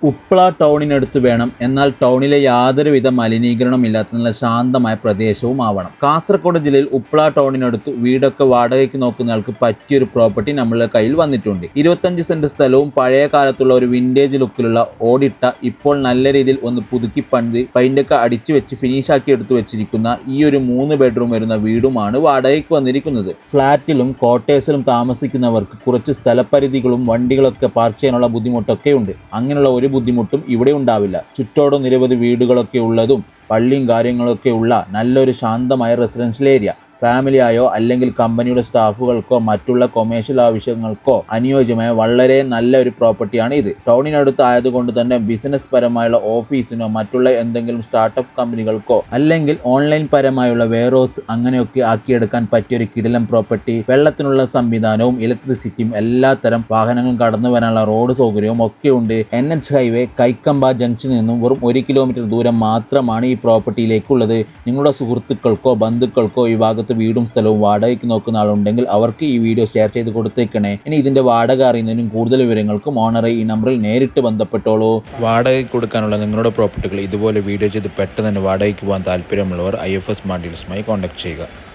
ഉപ്പള ടൗണിനടുത്ത് വേണം, എന്നാൽ ടൗണിലെ യാതൊരുവിധ മലിനീകരണമില്ലാത്ത നല്ല ശാന്തമായ പ്രദേശവും ആവണം. കാസർഗോഡ് ജില്ലയിൽ ഉപ്പള ടൗണിനടുത്ത് വീടൊക്കെ വാടകയ്ക്ക് നോക്കുന്നയാൾക്ക് പറ്റിയൊരു പ്രോപ്പർട്ടി നമ്മളുടെ കയ്യിൽ വന്നിട്ടുണ്ട്. 25 സെന്റ് സ്ഥലവും പഴയ കാലത്തുള്ള ഒരു വിന്റേജ് ലുക്കിലുള്ള ഓടിട്ട, ഇപ്പോൾ നല്ല രീതിയിൽ ഒന്ന് പുതുക്കി പണിത് പെയിന്റൊക്കെ അടിച്ചു വെച്ച് ഫിനിഷാക്കി എടുത്തു വെച്ചിരിക്കുന്ന ഈ ഒരു 3 ബെഡ്റൂം വരുന്ന വീടുമാണ് വാടകയ്ക്ക് വന്നിരിക്കുന്നത്. ഫ്ളാറ്റിലും ക്വാർട്ടേഴ്സിലും താമസിക്കുന്നവർക്ക് കുറച്ച് സ്ഥലപരിധികളും വണ്ടികളൊക്കെ പാർക്ക് ചെയ്യാനുള്ള ബുദ്ധിമുട്ടൊക്കെ ഉണ്ട്. അങ്ങനെയുള്ള ഒരു ബുദ്ധിമുട്ടും ഇവിടെ ഉണ്ടാവില്ല. ചുറ്റോടും നിരവധി വീടുകളൊക്കെ ഉള്ളതും പള്ളിയും കാര്യങ്ങളൊക്കെ ഉള്ള നല്ലൊരു ശാന്തമായ റെസിഡൻഷ്യൽ ഏരിയ. ഫാമിലിയായോ അല്ലെങ്കിൽ കമ്പനിയുടെ സ്റ്റാഫുകൾക്കോ മറ്റുള്ള കൊമേഴ്ഷ്യൽ ആവശ്യങ്ങൾക്കോ അനുയോജ്യമായ വളരെ നല്ല ഒരു പ്രോപ്പർട്ടിയാണ് ഇത്. ടൗണിനടുത്ത് ആയതുകൊണ്ട് തന്നെ ബിസിനസ് പരമായുള്ള ഓഫീസിനോ മറ്റുള്ള എന്തെങ്കിലും സ്റ്റാർട്ടപ്പ് കമ്പനികൾക്കോ അല്ലെങ്കിൽ ഓൺലൈൻ പരമായുള്ള വെയർഹൗസ് അങ്ങനെയൊക്കെ ആക്കിയെടുക്കാൻ പറ്റിയൊരു കിടിലം പ്രോപ്പർട്ടി. വെള്ളത്തിനുള്ള സംവിധാനവും ഇലക്ട്രിസിറ്റിയും എല്ലാ തരം വാഹനങ്ങളും കടന്നു വരാനുള്ള റോഡ് സൗകര്യവും ഒക്കെ ഉണ്ട്. NH ഹൈവേ കൈക്കമ്പ ജംഗ്ഷനിൽ നിന്നും വെറും 1 കിലോമീറ്റർ ദൂരം മാത്രമാണ് ഈ പ്രോപ്പർട്ടിയിലേക്കുള്ളത്. നിങ്ങളുടെ സുഹൃത്തുക്കൾക്കോ ബന്ധുക്കൾക്കോ ഈ ഭാഗത്ത് വീടും സ്ഥലവും വാടകയ്ക്ക് നോക്കുന്ന ആളുണ്ടെങ്കിൽ അവർക്ക് ഈ വീഡിയോ ഷെയർ ചെയ്ത് കൊടുത്തേക്കണേ. ഇനി ഇതിന്റെ വാടക അറിയുന്നതിനും കൂടുതൽ വിവരങ്ങൾക്കും ഓണറെ ഈ നമ്പറിൽ നേരിട്ട് ബന്ധപ്പെട്ടോളൂ. വാടകയ്ക്ക് കൊടുക്കാനുള്ള നിങ്ങളുടെ പ്രോപ്പർട്ടികൾ ഇതുപോലെ വീഡിയോ ചെയ്ത് പെട്ടെന്ന് തന്നെ വാടകയ്ക്ക് പോകാൻ താല്പര്യമുള്ളവർ IFS സ്മാർട്ട് ഡീൽസുമായി കോൺടാക്ട് ചെയ്യുക.